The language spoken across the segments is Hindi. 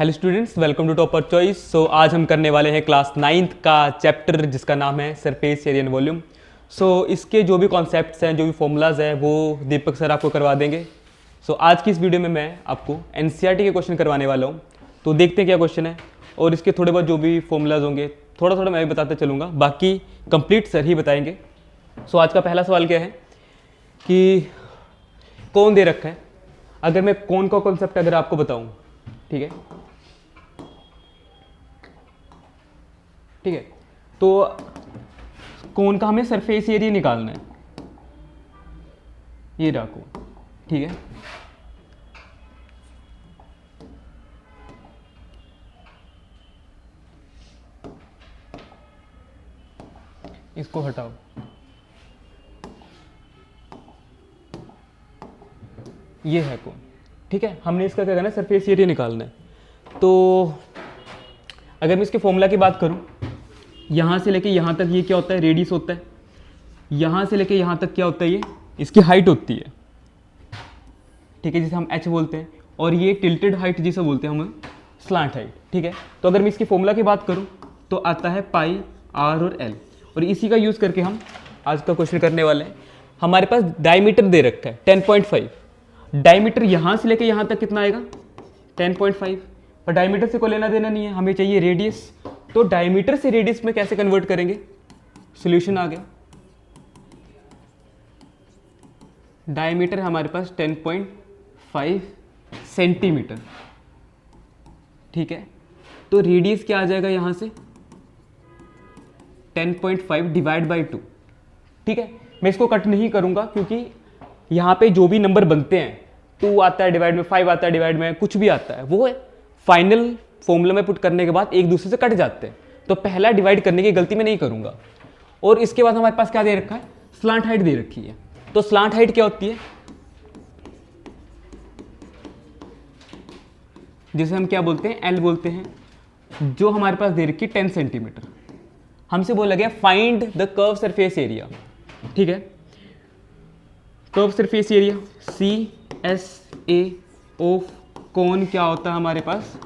Hello students, welcome to Topper Choice. So आज हम करने वाले हैं क्लास 9th का चैप्टर जिसका नाम है सरफेस एरिया एंड वॉल्यूम। सो इसके जो भी कॉन्सेप्ट्स हैं, जो भी फॉर्मूलाज हैं, वो दीपक सर आपको करवा देंगे। सो आज की इस वीडियो में मैं आपको एनसीईआरटी के क्वेश्चन करवाने वाला हूँ। तो देखते हैं क्या क्वेश्चन है, और इसके थोड़े बहुत जो भी फॉर्मूलाज होंगे थोड़ा थोड़ा मैं भी बताते चलूँगा, बाकी कंप्लीट सर ही बताएंगे। सो आज का पहला सवाल क्या है कि कौन दे रखा है। अगर मैं कौन का कॉन्सेप्ट अगर आपको बताऊँ, ठीक है ठीक है, तो कोन का हमें सरफेस एरिया निकालना है, ये रहा कोन, ठीक है। इसको हटाओ, ये है कोन, ठीक है। हमने इसका क्या करना है, सरफेस एरिया निकालना है। तो अगर मैं इसके फॉर्मूला की बात करूं, यहाँ से लेके यहाँ तक ये क्या होता है, रेडियस होता है। यहाँ से लेके यहाँ तक क्या होता है, ये इसकी हाइट होती है, ठीक है, जिसे हम h बोलते हैं। और ये टिल्टेड हाइट जिसे बोलते हैं हम स्लांट हाइट, ठीक है। तो अगर मैं इसकी फॉर्मूला की बात करूँ तो आता है पाई आर और एल, और इसी का यूज़ करके हम आज का क्वेश्चन करने वाले हैं। हमारे पास डायमीटर दे रखा है 10.5। डायमीटर यहाँ से लेके यहाँ तक कितना आएगा, 10.5। पर डायमीटर से कोई लेना देना नहीं है, हमें चाहिए रेडियस। तो डायमीटर से रेडियस में कैसे कन्वर्ट करेंगे, सॉल्यूशन आ गया। डायमीटर हमारे पास 10.5 सेंटीमीटर, ठीक है। तो रेडियस क्या आ जाएगा यहाँ से, 10.5 डिवाइड बाई 2, ठीक है। मैं इसको कट नहीं करूँगा क्योंकि यहाँ पे जो भी नंबर बनते हैं, 2 आता है डिवाइड में, 5 आता है डिवाइड में, कुछ भी आता है, वो फाइनल फॉर्मूला में पुट करने के बाद एक दूसरे से कट जाते हैं। तो पहला डिवाइड करने की गलती मैं नहीं करूँगा। और इसके बाद हमारे पास क्या दे रखा है, स्लांट हाइट दे रखी है। तो स्लांट हाइट क्या होती है, जिसे हम क्या बोलते हैं, एल बोलते हैं, जो हमारे पास दे रखी है 10 सेंटीमीटर। हमसे बोला गया find the curve surface area, ठीक है। Curve surface area CSA of कौन क्या होता है हमारे पास,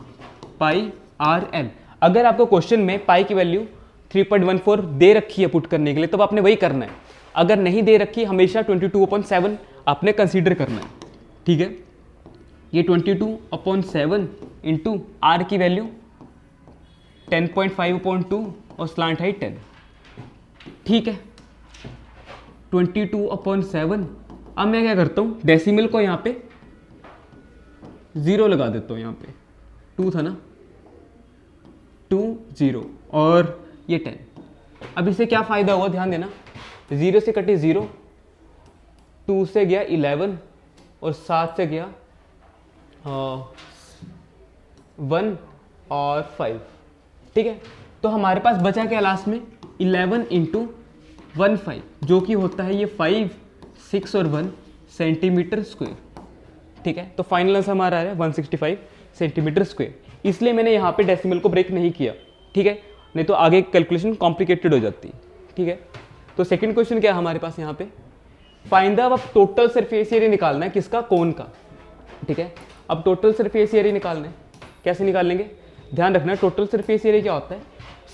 पाई आर एल। अगर आपको क्वेश्चन में पाई की वैल्यू 3.14 दे रखी है पुट करने के लिए, तो आपने वही करना है। अगर नहीं दे रखी, हमेशा 22/7 आपने कंसीडर करना है, ठीक है। ये 22/7 इंटू आर की वैल्यू 10.5/2 और स्लांट हाइट 10, ठीक है। 22/7। अब मैं क्या करता हूँ, डेसिमल को यहाँ पे 0 लगा देता हूँ, यहाँ पे 2 था ना, 2 0 और ये 10। अब इससे क्या फ़ायदा हुआ, ध्यान देना, 0 से कटे 0, 2 से गया 11 और 7 से गया 1 और 5, ठीक है। तो हमारे पास बचा क्या लास्ट में, 11 इंटू 1 5, जो कि होता है ये 5 6 और 1 सेंटीमीटर स्क्वायर, ठीक है। तो फाइनल आंसर हमारा है 165 सेंटीमीटर स्क्वायर। इसलिए मैंने यहाँ पे डेसिमल को ब्रेक नहीं किया, ठीक है, नहीं तो आगे कैलकुलेशन कॉम्प्लिकेटेड हो जाती, ठीक है। तो सेकंड क्वेश्चन क्या है हमारे पास यहाँ पे, find the total surface area निकालना है, किसका, कोन का, ठीक है। अब टोटल सरफेस एरिया निकालना है, कैसे निकालेंगे, ध्यान रखना। टोटल सरफेस एरिया क्या होता है,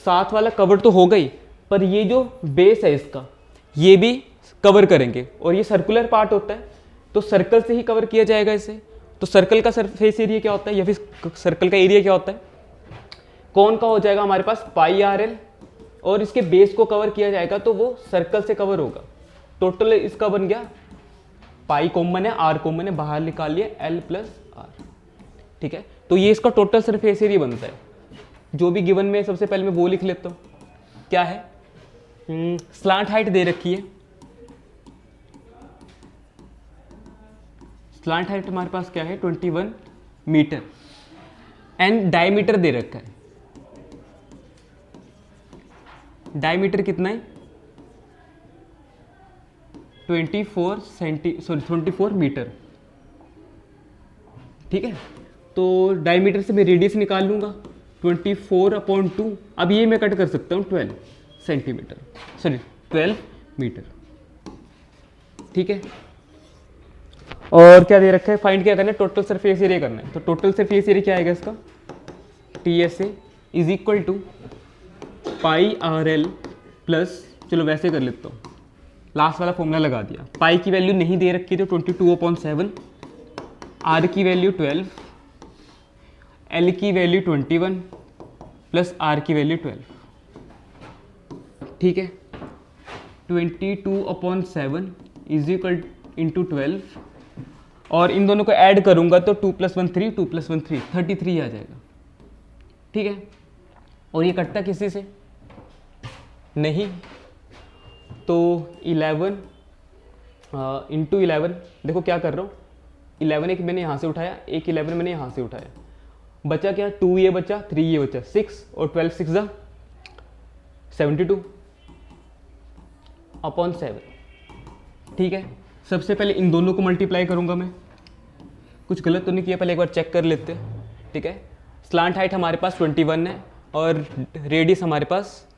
साथ वाला कवर तो हो गई, पर ये जो बेस है इसका, ये भी कवर करेंगे, और ये सर्कुलर पार्ट होता है, तो सर्कल से ही कवर किया जाएगा इसे। तो सर्कल का सरफेस एरिया क्या होता है, या फिर सर्कल का एरिया क्या होता है, कौन का हो जाएगा हमारे पास पाई आर एल, और इसके बेस को कवर किया जाएगा तो वो सर्कल से कवर होगा। टोटल इसका बन गया, पाई कॉमन है, आर कॉमन है, बाहर निकाल लिया एल प्लस आर, ठीक है। तो ये इसका टोटल सरफेस एरिया बनता है। जो भी गिवन में सबसे पहले मैं वो लिख लेता हूँ, क्या है, स्लांट हाइट दे रखी है। स्लांट हाइट हमारे पास क्या है, 21 मीटर, एंड डायमीटर दे रखा है। डायमीटर कितना है, 24 मीटर, ठीक है। तो डायमीटर से मैं रेडियस निकाल लूंगा 24/2। अब ये मैं कट कर सकता हूँ 12 सेंटीमीटर, सॉरी 12 मीटर, ठीक है। और क्या दे रखा है, फाइंड क्या करना है, टोटल सरफेस एरिया करना है। तो टोटल सरफेस एरिया क्या आएगा इसका, T S A is equal to pi are L plus, चलो वैसे कर लेता हूँ, लास्ट वाला फॉर्मूला लगा दिया। पाई की वैल्यू नहीं दे रखी थी 22/7, आर की वैल्यू 12, एल की वैल्यू 21 प्लस आर की वैल्यू 12। ठीक है, 22/7 इज इक्वल इंटू 12, और इन दोनों को ऐड करूंगा तो 2 + 1 3, 2 + 1 3, 33 आ जाएगा। ठीक है, और ये कटता किसी से नहीं, तो 11 इंटू 11, देखो क्या कर रहा हूँ, 11 एक मैंने यहाँ से उठाया, एक 11 मैंने यहाँ से उठाया, बचा क्या, 2 ये बचा, 3 ये बचा, 6 और 12 6 ज़ा 72/7। ठीक है, सबसे पहले इन दोनों को मल्टीप्लाई करूंगा मैं, कुछ गलत तो नहीं किया, पहले एक बार चेक कर लेते हैं। ठीक है, स्लांट हाइट हमारे पास 21 है और रेडियस हमारे पास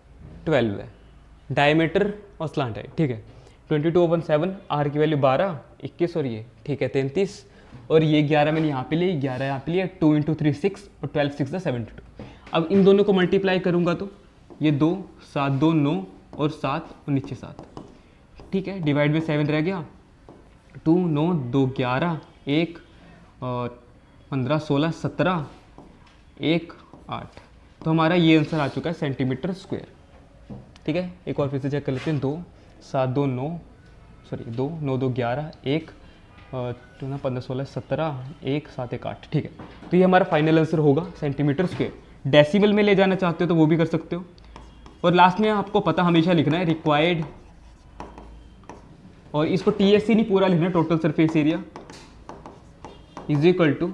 12 है, डायमीटर और स्लांट हाइट। ठीक है, 22/7, आर की वैल्यू 12, 21 और ये ठीक है 33, और ये 11 मैंने यहाँ पे लिए, 11 यहाँ पे लिए, 2 × 3 6 और 12 6 72। अब इन दोनों को मल्टीप्लाई करूँगा तो ये 2 7 2 9 और 7 और नीचे 7। ठीक है, डिवाइड में 7 रह गया, 2 9 2 11 1 और 15 16 17 1 8, तो हमारा ये आंसर आ चुका है सेंटीमीटर स्क्वायर। ठीक है, एक और फिर से चेक कर लेते हैं, 2 7 2 9 सॉरी 2 9 2 11 1 2 9 15 16 17 1 7 1 8। ठीक है, तो ये हमारा फाइनल आंसर होगा सेंटीमीटर स्क्वायर। डेसिमल में ले जाना चाहते हो तो वो भी कर सकते हो, और लास्ट में आपको पता हमेशा लिखना है रिक्वायर्ड, और इसको टीएससी नहीं पूरा लिखना, total surface area is equal to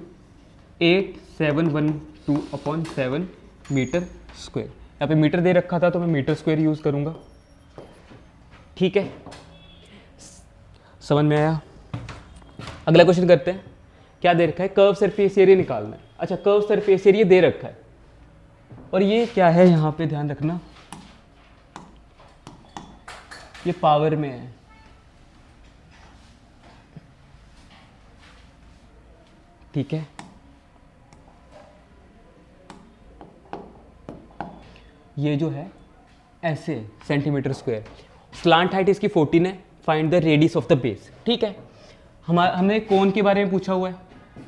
8712/7 metre square. यहाँ पे मीटर दे रखा था तो मैं मीटर स्क्वायर यूज़ करूँगा। ठीक है, समझ में आया? अगला क्वेश्चन करते हैं, क्या दे रखा है, कर्व सरफेस एरिया निकालना है। अच्छा, कर्व सरफेस एरिया दे रखा है, और ये क्या है यहाँ पे ध्यान रखना, ये पावर में है। ठीक है, ये जो है ऐसे सेंटीमीटर स्क्वायर, स्लांट हाइट इसकी 14 है, find the radius of the base. ठीक है, हमने कोन के बारे में पूछा हुआ है,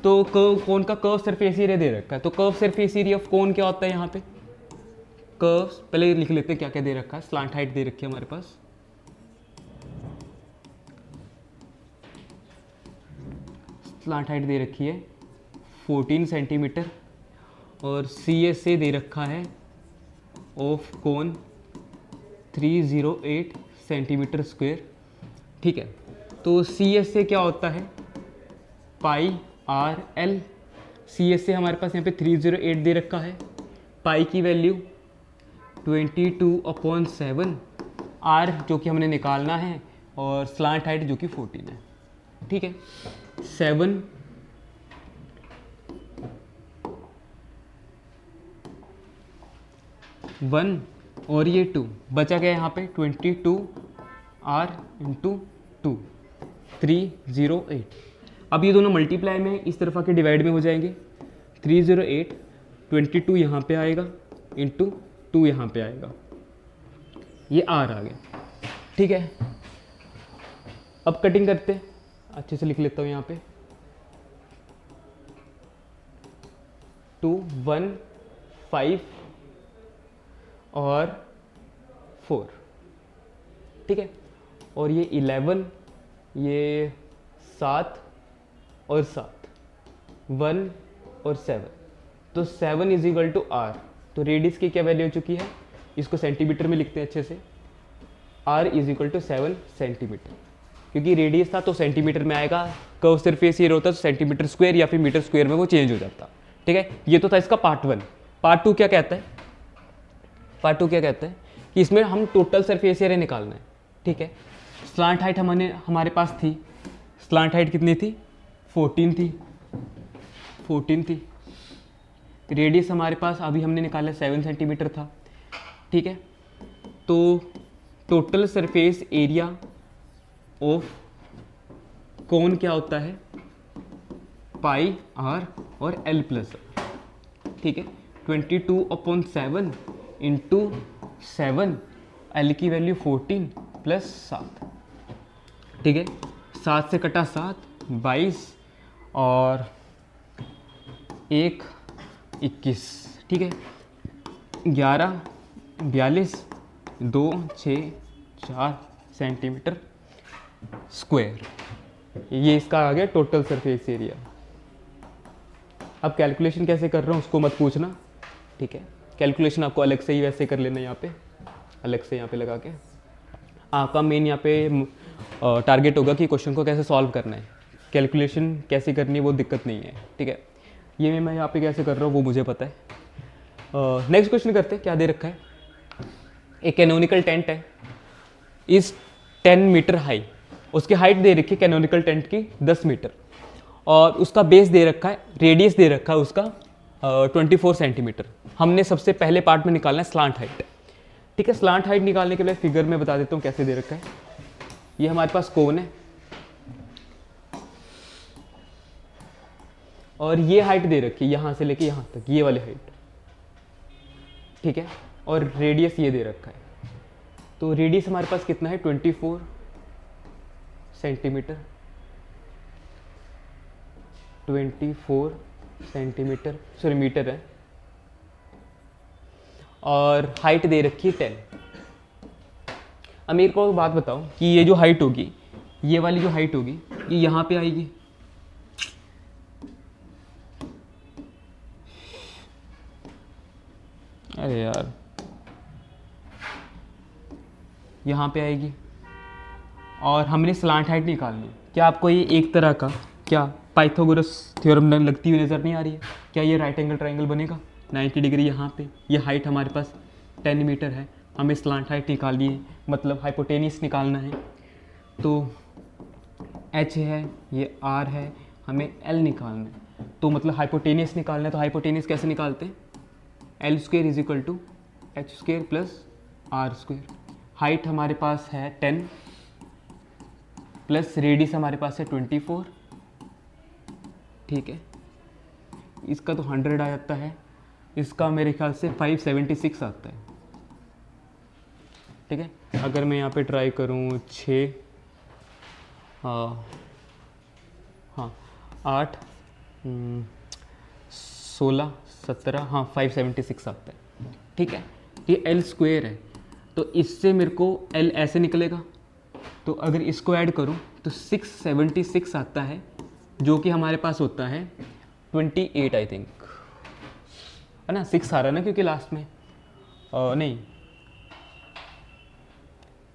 तो कोन का कर्व सरफेस एरिया दे रखा है, तो curve surface area of cone क्या होता है, यहाँ पे कर्व पहले लिख लेते हैं क्या क्या दे रखा है। स्लांट हाइट दे रखी है हमारे पास, स्लांट हाइट दे रखी है 14 सेंटीमीटर, और CSA दे रखा है ऑफ कोन 308 सेंटीमीटर स्क्वायर। ठीक है, तो CSA क्या होता है, पाई आर एल। CSA हमारे पास यहाँ पे 308 दे रखा है, पाई की वैल्यू 22/7, आर जो कि हमने निकालना है, और स्लांट हाइट जो कि 14 है। ठीक है, 7 1 और ये 2 बचा गया यहाँ पे 22 R × 2 308। अब ये दोनों मल्टीप्लाई में इस तरफ आके डिवाइड में हो जाएंगे, 308 22 यहाँ पे आएगा इंटू 2 यहाँ पे आएगा, ये R आ गया। ठीक है, अब कटिंग करते हैं, अच्छे से लिख लेता हूँ यहाँ पे 2 1 5 और 4। ठीक है, और ये 11, ये 7 और 7, 1 और 7, तो 7 इज इक्वल टू R। तो रेडियस की क्या वैल्यू हो चुकी है, इसको सेंटीमीटर में लिखते हैं अच्छे से, R is equal to 7 centimetre, क्योंकि रेडियस था तो सेंटीमीटर में आएगा, कर्व सरफेस एरिया होता तो सेंटीमीटर स्क्वायर या फिर मीटर स्क्वायर में वो चेंज हो जाता। ठीक है, ये तो था इसका पार्ट 1। पार्ट 2 क्या कहता है, पार्ट 2 क्या कहता है कि इसमें हम टोटल सरफेस एरिया निकालना है। ठीक है, स्लांट हाइट हमारे पास थी, स्लांट हाइट कितनी थी, 14 थी। रेडियस हमारे पास अभी हमने निकाला 7 सेंटीमीटर था। ठीक है, तो total surface area of cone क्या होता है, पाई आर और एल प्लस। ठीक है, 22/7 इंटू 7, एल की वैल्यू 14 प्लस 7, ठीक है। 7 से कटा 7, 22 और 1 21, ठीक है। 11 42 2 6 4 सेंटीमीटर स्क्वायर, ये इसका आ गया टोटल सरफेस एरिया। अब कैलकुलेशन कैसे कर रहा हूँ उसको मत पूछना, ठीक है। कैलकुलेशन आपको अलग से ही वैसे कर लेना, यहाँ पे अलग से यहाँ पे लगा के। आपका मेन यहाँ पे टारगेट होगा कि क्वेश्चन को कैसे सॉल्व करना है, कैलकुलेशन कैसे करनी है वो दिक्कत नहीं है, ठीक है। ये मैं यहाँ पे कैसे कर रहा हूँ वो मुझे पता है। नेक्स्ट क्वेश्चन करते हैं, क्या दे रखा है। एक कैनोनिकल टेंट है, इस 10 मीटर हाई, उसकी हाइट दे रखी है कैनोनिकल टेंट की 10 मीटर, और उसका बेस दे रखा है, रेडियस दे रखा है उसका 24 सेंटीमीटर। हमने सबसे पहले पार्ट में निकालना है स्लांट हाइट, ठीक है। स्लांट हाइट निकालने के लिए फिगर में बता देता हूँ कैसे दे रखा है। ये हमारे पास कोन है और ये हाइट दे रखी है यहाँ से लेके यहाँ तक, ये वाली हाइट, ठीक है। और रेडियस ये दे रखा है, तो रेडियस हमारे पास कितना है 24 सेंटीमीटर, 24 सेंटीमीटर सॉरी मीटर है, और हाइट दे रखी है 10। अब मेरे को बात बताओ कि ये जो हाइट होगी, ये वाली जो हाइट होगी, ये यहाँ पे आएगी, अरे यार यहाँ पे आएगी, और हमने स्लांट हाइट निकालनी है। क्या आपको ये एक तरह का क्या पाइथागोरस थ्योरम लगती हुई नज़र नहीं आ रही है? क्या ये राइट एंगल ट्रायंगल बनेगा 90 डिग्री यहाँ पे? ये हाइट हमारे पास 10 मीटर है, हमें स्लांट हाइट निकालनी है, मतलब हाइपोटेनियस निकालना है। तो h है, ये r है, हमें l निकालना है, तो मतलब हाइपोटेनियस निकालना है। तो हाइपोटेनियस कैसे निकालते हैं? l square is equal to H square plus R square. Height हमारे पास है 10 प्लस रेडियस हमारे पास है 24, ठीक है। इसका तो 100 आ जाता है, इसका मेरे ख्याल से 576 आता है, ठीक है। अगर मैं यहाँ पे ट्राई करूँ 6 हाँ 8 16 17 हाँ 576 आता है, ठीक है। ये एल स्क्वायर है, तो इससे मेरे को एल ऐसे निकलेगा, तो अगर इसको ऐड करूं तो 676 आता है, जो कि हमारे पास होता है 28 आई थिंक, है ना। 6 आ रहा है ना क्योंकि लास्ट में नहीं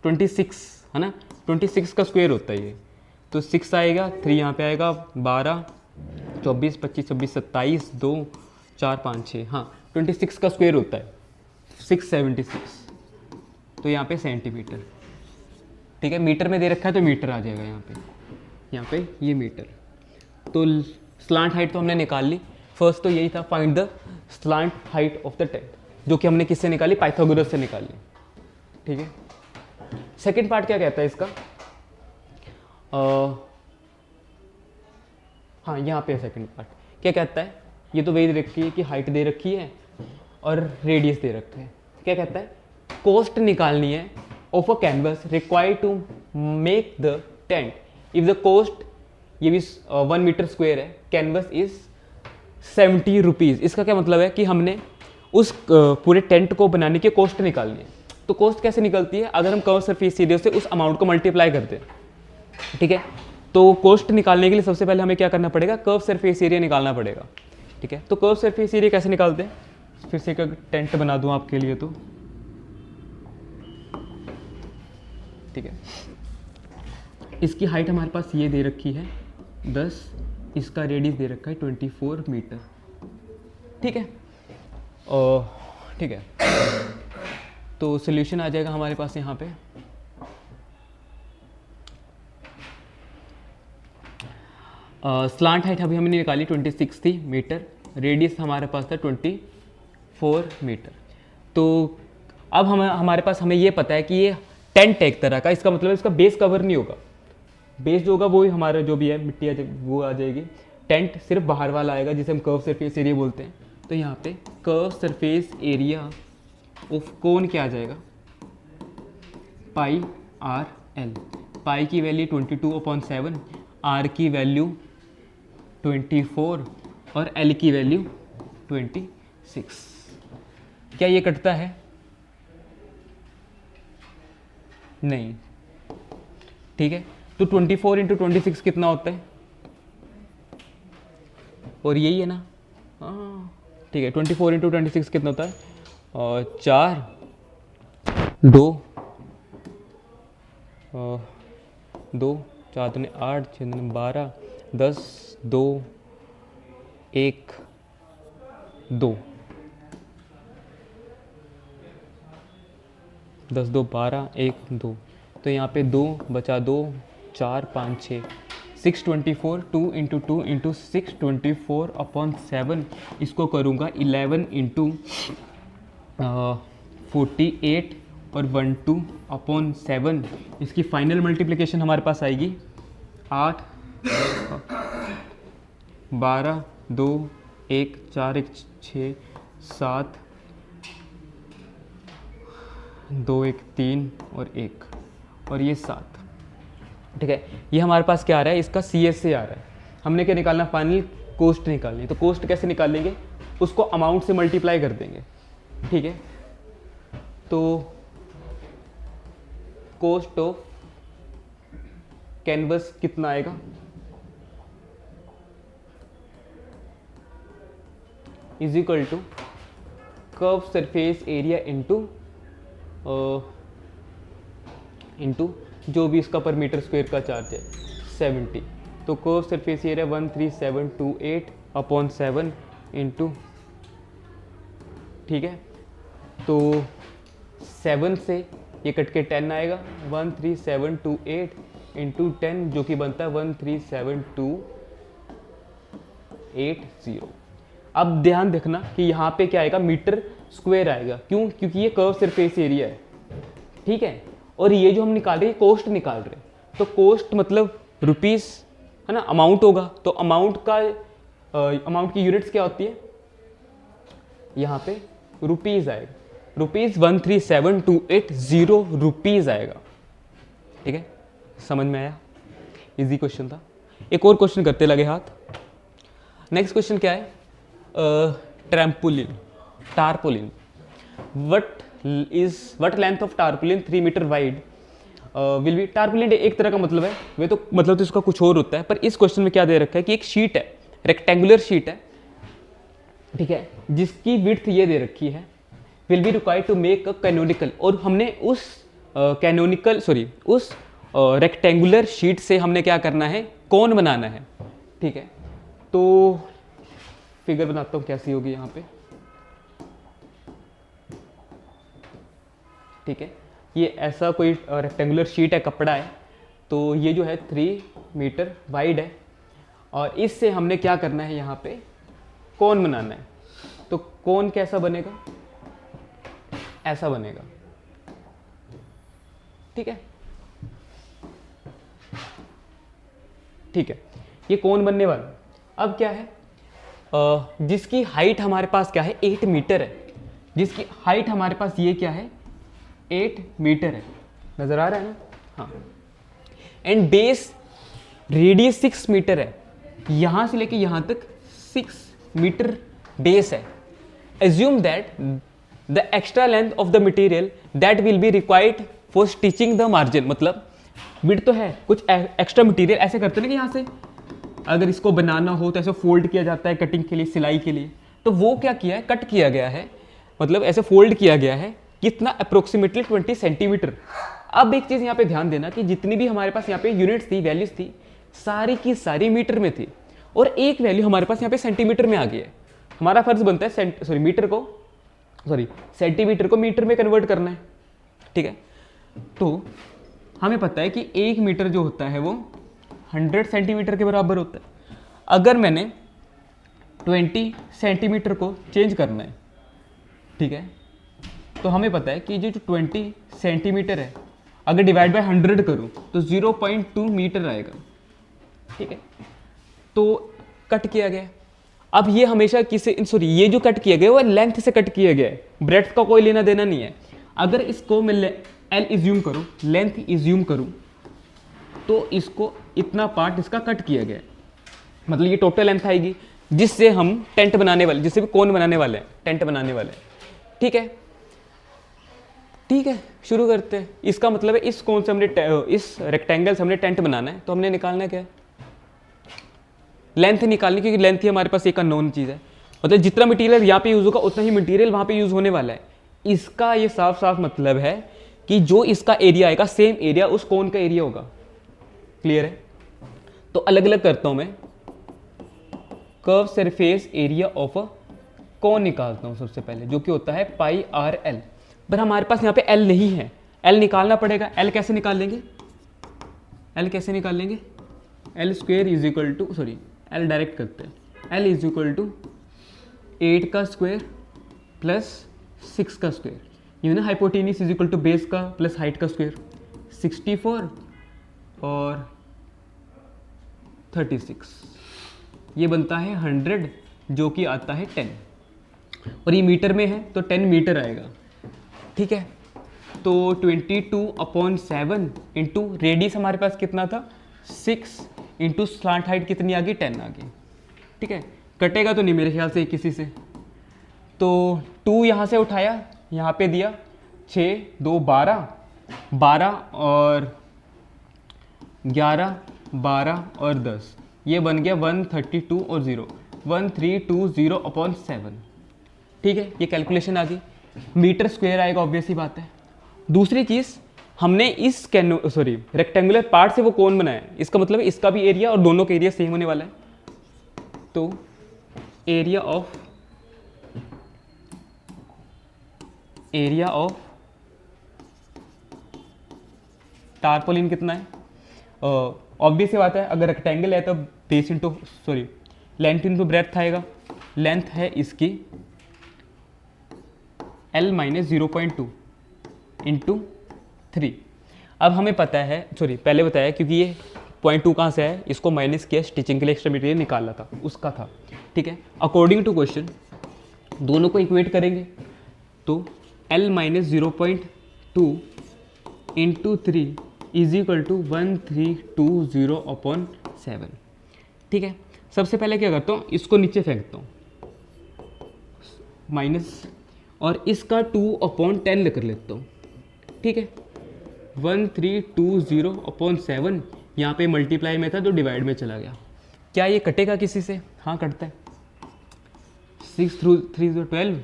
26 है ना, 26 का स्क्वायर होता है ये, तो 6 आएगा, 3 यहाँ पे आएगा, 12 24 25 26 27 2 4 5 6, हाँ 26 का स्क्वायर होता है 676, तो यहाँ पे सेंटीमीटर, ठीक है। मीटर में दे रखा है तो मीटर आ जाएगा यहाँ पे ये मीटर। तो स्लांट हाइट तो हमने निकाल ली। फर्स्ट तो यही था, find the slant height of the tent, जो कि हमने किससे निकाली? पाइथागोरस से निकाली, ठीक है। सेकंड पार्ट क्या कहता है इसका? हाँ यहाँ पे सेकंड पार्ट क्या कहता है? ये तो वही दे रखी है कि हाइट दे रखी है और रेडियस दे रखा है। क्या कहता है? कोस्ट निकालनी है of a canvas required to make the tent if the cost, ये भी 1 मीटर स्क्वायर है, कैनवस इज 70 रुपीज़। इसका क्या मतलब है कि हमने उस पूरे टेंट को बनाने की कॉस्ट निकालनी है। तो कॉस्ट कैसे निकलती है? अगर हम कर्व सरफेस एरिया से उस अमाउंट को मल्टीप्लाई करते हैं, ठीक है। तो कॉस्ट निकालने के लिए सबसे पहले हमें क्या करना पड़ेगा? कर्व सरफेस एरिया निकालना पड़ेगा, ठीक है। तो कर्व सरफेस एरिया कैसे निकालते हैं? फिर से एक टेंट बना दूं आपके लिए, तो ठीक है। इसकी हाइट हमारे पास ये दे रखी है 10, इसका रेडियस दे रखा है 24 मीटर, ठीक है। ठीक है, तो सॉल्यूशन आ जाएगा हमारे पास यहाँ पे। स्लांट हाइट अभी हमने निकाली 26 थी मीटर, रेडियस हमारे पास था 24 मीटर। तो अब हमारे पास हमें ये पता है कि ये टेंट है एक तरह का, इसका मतलब इसका बेस कवर नहीं होगा। बेस जो होगा वो ही हमारा जो भी है मिट्टी वो आ जाएगी, टेंट सिर्फ बाहर वाला आएगा जिसे हम कर्व सरफेस एरिया बोलते हैं। तो यहाँ पे curve surface area of cone क्या आ जाएगा, पाई आर एल। पाई की वैल्यू 22/7, आर की वैल्यू 24 और एल की वैल्यू 26। क्या ये कटता है? नहीं। ठीक है, तो 24 × 26 कितना होता है? और यही है ना, हाँ ठीक है। 24 × 26 कितना होता है? और 4 2 2 4 दूने 8 6 दूने 12 10 2 1 2 10 2 12 1 2, तो यहाँ पे 2 बचा 2 4 5 6 624 2 × 2 × 624/7, इसको करूँगा 11 × 48 और 12/7। इसकी फाइनल मल्टीप्लिकेशन हमारे पास आएगी 8 12 2 1 4 1 6 7 2 1 3 और 1 और ये 7। ठीक है, ये हमारे पास क्या आ रहा है? इसका CS से आ रहा है। हमने क्या निकालना? फाइनल कॉस्ट निकालनी। तो कॉस्ट कैसे निकालेंगे? उसको अमाउंट से मल्टीप्लाई कर देंगे। ठीक है, तो कॉस्ट ऑफ कैनवस कितना आएगा? Is equal to curve surface area into जो भी इसका पर मीटर स्क्वायर का चार्ज है 70। तो कर्व सरफेस एरिया 13728/7 इंटू, ठीक है, तो 7 से ये कट के 10 आएगा, 13728 इंटू 10 जो कि बनता है 137,280। अब ध्यान देखना कि यहाँ पे क्या आएगा? मीटर स्क्वायर आएगा। क्यों? क्योंकि ये कर्व सरफेस एरिया है। ठीक है, और ये जो हम निकाल रहे हैं कॉस्ट निकाल रहे हैं, तो कॉस्ट मतलब रुपीस है ना, अमाउंट होगा। तो अमाउंट का अमाउंट की यूनिट्स क्या होती है? यहाँ पे रुपीज आएगा, रुपीज 137,280 रुपीज आएगा। ठीक है, समझ में आया? इजी क्वेश्चन था। एक और क्वेश्चन करते लगे हाथ। नेक्स्ट क्वेश्चन क्या है? Trampoline, tarpaulin. What length of tarpaulin 3 metre wide will be. Tarpaulin एक तरह का मतलब है, वे तो मतलब तो इसका कुछ और होता है, पर इस क्वेश्चन में क्या दे रखा है कि एक शीट है, रेक्टेंगुलर शीट है, ठीक है, जिसकी विड्थ ये दे रखी है, will be required to make a canonical. और हमने उस उस रेक्टेंगुलर शीट से हमने क्या करना है? कोन बनाना है। ठीक है, तो फिगर बनाता हूँ कैसी होगी यहाँ पे। ठीक है, ये ऐसा कोई रेक्टेंगुलर शीट है, कपड़ा है, तो ये जो है 3 मीटर वाइड है, और इससे हमने क्या करना है? यहाँ पे कोन बनाना है। तो कोन कैसा बनेगा? ऐसा बनेगा। ठीक है, ठीक है, ये कोन बनने वाला। अब क्या है? जिसकी हाइट हमारे पास क्या है? 8 मीटर है। जिसकी हाइट हमारे पास ये क्या है? 8 मीटर है। नजर आ रहा है ना? हाँ। एंड बेस रेडियस 6 मीटर है। यहां से लेके यहां तक 6 मीटर बेस है। Assume that the extra length of the material that will be required for stitching the margin. मतलब विड्थ तो है, कुछ एक्स्ट्रा मटेरियल ऐसे करते हैं ना कि यहाँ से अगर इसको बनाना हो तो ऐसे फोल्ड किया जाता है कटिंग के लिए, सिलाई के लिए, तो वो क्या किया है? कट किया गया है, मतलब ऐसे फोल्ड किया गया है। कितना? Approximately 20 centimetre. अब एक चीज़ यहाँ पे ध्यान देना कि जितनी भी हमारे पास यहाँ पे यूनिट्स थी, वैल्यूज थी, सारी की सारी मीटर में थी, और एक वैल्यू हमारे पास यहाँ पे सेंटीमीटर में आ गई है। हमारा फर्ज बनता है सेंटीमीटर को मीटर में कन्वर्ट करना है। ठीक है, तो हमें पता है कि 1 मीटर जो होता है वो 100 सेंटीमीटर के बराबर होता है। अगर मैंने 20 सेंटीमीटर को चेंज करना है, ठीक है, तो हमें पता है कि जो 20 सेंटीमीटर है अगर डिवाइड बाय 100 करूं तो 0.2 मीटर आएगा। ठीक है, तो कट किया गया। अब ये हमेशा किसी सॉरी ये जो कट किया गया वो लेंथ से कट किया गया है, ब्रेड्थ का कोई लेना देना नहीं है। अगर इसको मैं एल इज्यूम करूँ, लेंथ इज्यूम करूँ, तो इसको इतना पार्ट इसका कट किया गया है, मतलब ये टोटल लेंथ आएगी जिससे हम टेंट बनाने वाले, जिससे भी कोन बनाने वाले हैं, टेंट बनाने वाले हैं। ठीक है, ठीक है, शुरू करते हैं। इसका मतलब है इस कोन से हमने, इस रेक्टेंगल से हमने टेंट बनाना है, तो हमने निकालना क्या है, लेंथ निकालनी, क्योंकि लेंथ ही हमारे पास एक अननोन चीज़ है। मतलब जितना मटेरियल यहाँ पे यूज़ होगा उतना ही मटेरियल वहाँ पे यूज़ होने वाला है। इसका ये साफ साफ मतलब है कि जो इसका एरिया आएगा सेम एरिया उस कोन का एरिया होगा। क्लियर है? तो अलग अलग करता हूँ मैं, curve surface area of a cone निकालता हूँ सबसे पहले, जो कि होता है पाई आर एल। पर हमारे पास यहाँ पे एल नहीं है, एल निकालना पड़ेगा। एल कैसे निकाल लेंगे, एल कैसे निकाल लेंगे, L square is equal to, sorry L direct करते हैं, एल इज इक्वल टू 8 का स्क्वायर प्लस 6 का स्क्वायर, ये ना hypotenuse is equal to base का प्लस हाइट का स्क्वायर, 64 और 36, ये बनता है 100, जो कि आता है 10, और ये मीटर में है तो 10 मीटर आएगा। ठीक है, तो 22/7 इंटू रेडियस हमारे पास कितना था 6 इंटू स्लांट हाइट कितनी आ गई 10 आ गई। ठीक है, कटेगा तो नहीं मेरे ख्याल से किसी से। तो 2 यहाँ से उठाया, यहाँ पे दिया 6 2 12, 12 और 11 12 और 10, ये बन गया 132 और 0, 1320/7। ठीक है, ये कैलकुलेशन आ गई, मीटर स्क्वायर आएगा, ऑब्वियस ही बात है। दूसरी चीज़, हमने इस रेक्टेंगुलर पार्ट से वो कोन बनाया, इसका मतलब इसका भी एरिया और दोनों का एरिया सेम होने वाला है। तो एरिया ऑफ टारपोलिन कितना है, ऑब्वियस ही बात है, अगर रेक्टेंगल है तो base into length into breadth आएगा। लेंथ है इसकी L - 0.2 इंटू 3। अब हमें पता है, पहले बताया क्योंकि ये 0.2 कहाँ से है, इसको माइनस किया, स्टिचिंग के लिए एक्स्ट्रा मटेरियल निकाला था उसका था। ठीक है, अकॉर्डिंग टू क्वेश्चन दोनों को इक्वेट करेंगे तो L - 0.2 into 3 is equal to 1320/7। ठीक है, सबसे पहले क्या करता हूँ, इसको नीचे फेंकता हूँ माइनस, और इसका 2/10 कर लेता हूँ। ठीक है, 1320/7, यहाँ पे मल्टीप्लाई में था तो डिवाइड में चला गया। क्या ये कटेगा किसी से? हाँ कटता है, 6 3 12,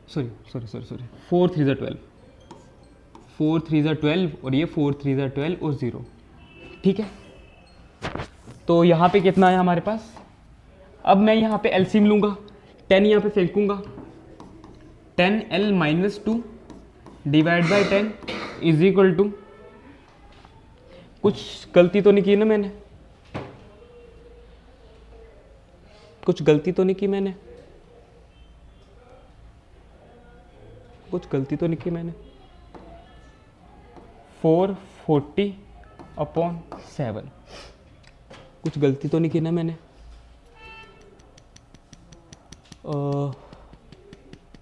4 3 12, 4 3 12 और ये 4 3 12 और 0। ठीक है, तो यहाँ पे कितना है हमारे पास, अब मैं यहाँ पे एलसीएम लूँगा, 10 यहाँ पे फेंकूँगा, 10L - 2 divide by 10 is equal to, कुछ गलती तो नहीं की ना मैंने, कुछ गलती तो नहीं की मैंने, 440/7, कुछ गलती तो नहीं की ना मैंने।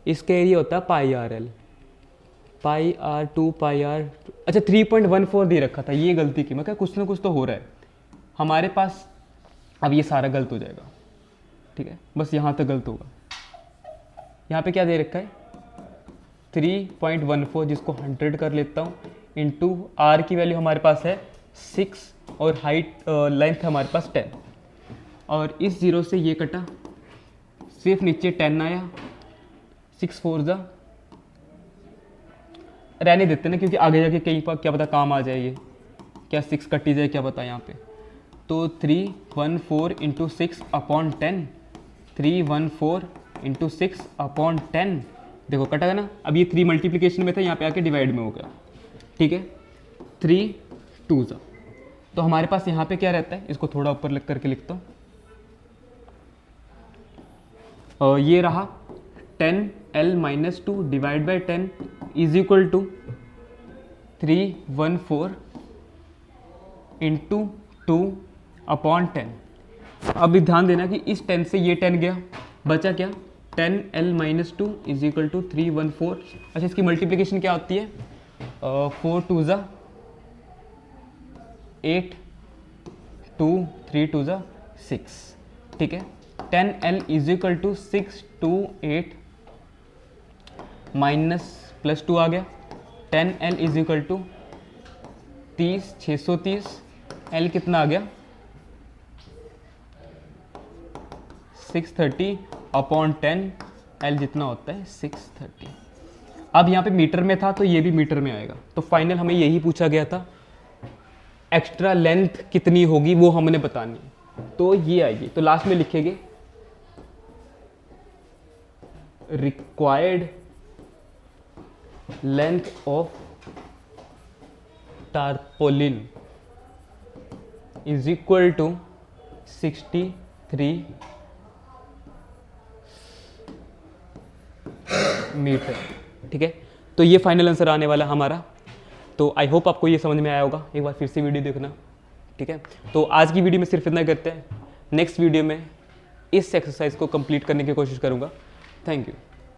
इसका एरिया होता है pi are l, pi r 2 pi r, अच्छा 3.14 दे रखा था, ये गलती की, मैं क्या कुछ ना कुछ तो हो रहा है हमारे पास। अब ये सारा गलत हो जाएगा, ठीक है, बस यहाँ तक गलत होगा। यहाँ पे क्या दे रखा है 3.14, जिसको 100 कर लेता हूँ, इंटू आर की वैल्यू हमारे पास है 6 और हाइट लेंथ हमारे पास 10, और इस 0 से ये कटा, सिर्फ नीचे 10 आया, 6 4 जा, रहने देते ना, क्योंकि आगे जाके कहीं पर क्या पता काम आ जाए, ये क्या 6 कटी जाए क्या पता यहाँ पे। तो 314 इंटू 6/10, 314 इंटू 6/10, देखो कटा है ना। अब ये 3 मल्टीप्लिकेशन में था, यहाँ पे आके डिवाइड में हो गया। ठीक है, 3 2 जा, तो हमारे पास यहाँ पे क्या रहता है, इसको थोड़ा ऊपर लिख करके लिखता हूँ, ये रहा 10L - 2 divide by 10 is equal to 314 into 2/10। अब ध्यान देना कि इस 10 से ये 10 गया, बचा क्या 10L - 2 = 314। अच्छा इसकी मल्टीप्लिकेशन क्या होती है 4 2 ज़ा 8 2 3 2 ज़ा 6, ठीक है। 10L = 6 2 8 माइनस प्लस 2 आ गया। 10L = 30 630, L कितना आ गया 630 अपॉन 10, L जितना होता है 630। अब यहाँ पे मीटर में था तो ये भी मीटर में आएगा। तो फाइनल हमें यही पूछा गया था, एक्स्ट्रा लेंथ कितनी होगी वो हमने बतानी है, तो ये आएगी। तो लास्ट में लिखेंगे required length of tarpaulin = 63 metre, ठीक है। तो ये फाइनल आंसर आने वाला हमारा। तो आई होप आपको ये समझ में आया होगा। एक बार फिर से वीडियो देखना, ठीक है। तो आज की वीडियो में सिर्फ इतना करते हैं। नेक्स्ट वीडियो में इस एक्सरसाइज को कंप्लीट करने की कोशिश करूँगा। Thank you.